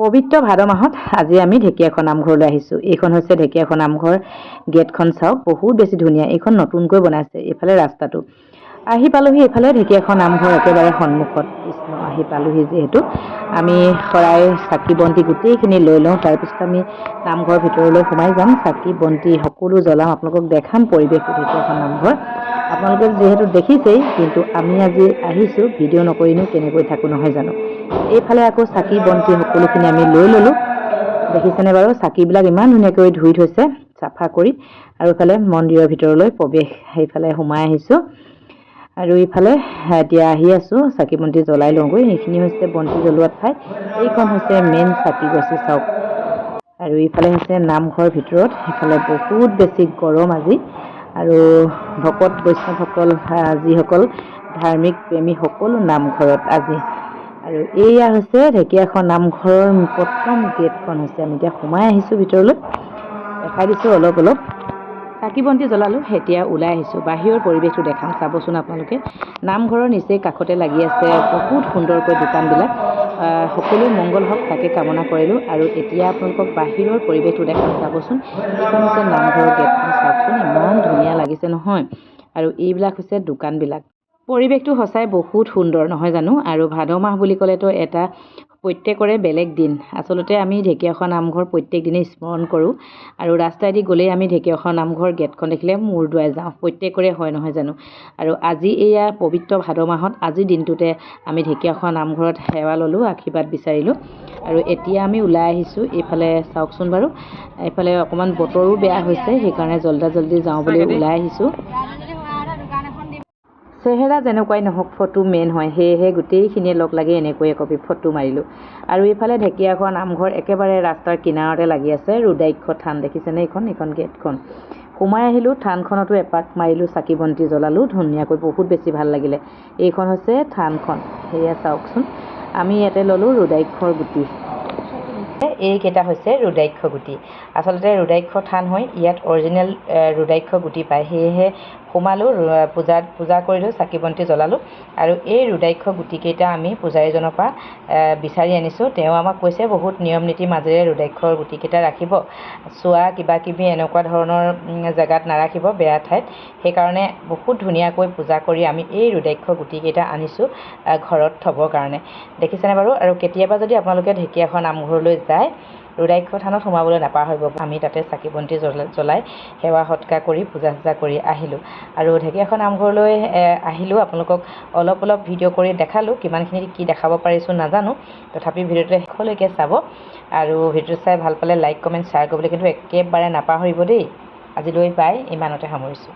পবিত্ৰ ভাদ মাহত আজি আমি ঢেকীয়াখোৱা নামঘৰলৈ আহিছোঁ। এইখন হৈছে ঢেকীয়াখোৱা নামঘৰ। গেটখন চাওক, বহুত বেছি ধুনীয়া। এইখন নতুনকৈ বনাইছে। এইফালে ৰাস্তাটো আহি পালোহি, এইফালে ঢেকীয়াখোৱা নামঘৰ একেবাৰে সন্মুখত। কৃষ্ণ, আহি পালোহি যিহেতু আমি শৰাই চাকি বন্তি গোটেইখিনি লৈ লওঁ। তাৰপিছত আমি নামঘৰৰ ভিতৰলৈ সোমাই যাম। চাকি বন্তি সকলো জ্বলাম, আপোনালোকক দেখাম পৰিৱেশটো। ঢেকীয়াখোৱা নামঘৰ আপোনালোকে যিহেতু দেখিছেই, কিন্তু আমি আজি আহিছোঁ ভিডিঅ' নকৰিনো কেনেকৈ থাকোঁ নহয় জানো। এইফালে আকৌ চাকি বন্তি সকলোখিনি আমি লৈ ল'লোঁ। দেখিছেনে বাৰু, চাকিবিলাক ইমান ধুনীয়াকৈ ধুই থৈছে চাফা কৰি। আৰু ইফালে মন্দিৰৰ ভিতৰলৈ প্ৰৱেশ, সেইফালে সোমাই আহিছোঁ। আৰু ইফালে এতিয়া আহি আছোঁ, চাকি বন্তি জ্বলাই লওঁগৈ। এইখিনি হৈছে বন্তি জ্বলোৱা ঠাই। এইখন হৈছে মেইন চাকি গছি চাওক। আৰু ইফালে হৈছে নামঘৰ ভিতৰত। সেইফালে বহুত বেছি গৰম আজি। আৰু ভকত বৈষ্ণৱসকল, যিসকল ধাৰ্মিক প্ৰেমী, সকলো নামঘৰত আজি। আৰু এয়া হৈছে ঢেকীয়াখোৱা নামঘৰৰ প্ৰথম গেটখন হৈছে। আমি এতিয়া সোমাই আহিছোঁ ভিতৰলৈ, দেখাই দিছোঁ অলপ অলপ। চাকি বন্তি জ্বলালোঁ, এতিয়া ওলাই আহিছোঁ। বাহিৰৰ পৰিৱেশটো দেখাম, চাবচোন আপোনালোকে। নামঘৰৰ নিচেই কাষতে লাগি আছে বহুত সুন্দৰকৈ দোকানবিলাক। সকলোৱে মংগল হওক তাকে কামনা কৰিলোঁ। আৰু এতিয়া আপোনালোকক বাহিৰৰ পৰিৱেশটো দেখাম, চাবচোন। এইখন হৈছে নামঘৰৰ গেটখন, চাওকচোন ইমান ধুনীয়া লাগিছে নহয়। আৰু এইবিলাক হৈছে দোকানবিলাক। পৰিৱেশটো সঁচাই বহুত সুন্দৰ নহয় জানো। আৰু ভাদ মাহ বুলি ক'লেতো এটা প্ৰত্যেকৰে বেলেগ দিন। আচলতে আমি ঢেকীয়াখোৱা নামঘৰ প্ৰত্যেক দিনেই স্মৰণ কৰোঁ। আৰু ৰাস্তাইদি গ'লেই আমি ঢেকীয়াখোৱা নামঘৰ গেটখন দেখিলে মূৰ দোৱাই যাওঁ, প্ৰত্যেকৰে হয় নহয় জানো। আৰু আজি এয়া পবিত্ৰ ভাদ মাহত আজিৰ দিনটোতে আমি ঢেকীয়াখোৱা নামঘৰত সেৱা ল'লোঁ, আশীৰ্বাদ বিচাৰিলোঁ। আৰু এতিয়া আমি ওলাই আহিছোঁ। এইফালে চাওকচোন বাৰু, এইফালে অকণমান বতৰো বেয়া হৈছে, সেইকাৰণে জল্দি যাওঁ বুলি ওলাই আহিছোঁ। চেহেৰা যেনেকুৱাই নহওক, ফটো মেইন হয়, সেয়েহে গোটেইখিনিয়ে লগ লাগি এনেকৈ একপি ফটো মাৰিলোঁ। আৰু এইফালে ঢেকীয়াখোৱা নামঘৰ একেবাৰে ৰাস্তাৰ কিনাৰতে লাগি আছে ৰুদ্ৰাক্ষ থান, দেখিছেনে। এইখন গেটখন সোমাই আহিলোঁ। থানখনতো এপাক মাৰিলোঁ, চাকি বন্তি জ্বলালোঁ ধুনীয়াকৈ, বহুত বেছি ভাল লাগিলে। এইখন হৈছে থানখন, সেয়া চাওকচোন। আমি ইয়াতে ল'লোঁ ৰুদ্ৰাক্ষৰ গুটি। এইকেইটা হৈছে ৰুদ্ৰাক্ষ গুটি। আচলতে ৰুদ্ৰাক্ষ থান হৈ ইয়াত অৰিজিনেল ৰুদ্ৰাক্ষ গুটি পায়, সেয়েহে সোমালোঁ, পূজা কৰিলোঁ, চাকি বন্তি জ্বলালোঁ। আৰু এই ৰুদ্ৰাক্ষ গুটিকেইটা আমি পূজাৰীজনৰ পৰা বিচাৰি আনিছোঁ। তেওঁ আমাক কৈছে বহুত নিয়ম নীতিৰ মাজেৰে ৰুদ্ৰাক্ষৰ গুটিকেইটা ৰাখিব, চোৱা কিবা কিবি এনেকুৱা ধৰণৰ জেগাত নাৰাখিব, বেয়া ঠাইত। সেইকাৰণে বহুত ধুনীয়াকৈ পূজা কৰি আমি এই ৰুদ্ৰাক্ষ গুটিকেইটা আনিছোঁ ঘৰত থ'বৰ কাৰণে, দেখিছেনে বাৰু। আৰু কেতিয়াবা যদি আপোনালোকে ঢেকীয়াখোৱা নামঘৰলৈ যায়, ৰুদ্ৰাক্ষ থানত সোমাবলৈ নাপাহৰিব। আমি তাতে চাকি বন্তি জ্বলাই সেৱা সৎকাৰ কৰি পূজা চূজা কৰি আহিলোঁ। আৰু ঢেকীয়াখোৱা নামঘৰলৈ আহিলোঁ, আপোনালোকক অলপ ভিডিঅ' কৰি দেখালোঁ। কিমানখিনি কি দেখাব পাৰিছোঁ নাজানো, তথাপি ভিডিঅ'টো শেষলৈকে চাব। আৰু ভিডিঅ'টো চাই ভাল পালে লাইক কমেণ্ট শ্বেয়াৰ কৰিবলৈ কিন্তু একেবাৰে নাপাহৰিব দেই। আজিলৈ বাই, ইমানতে সামৰিছোঁ।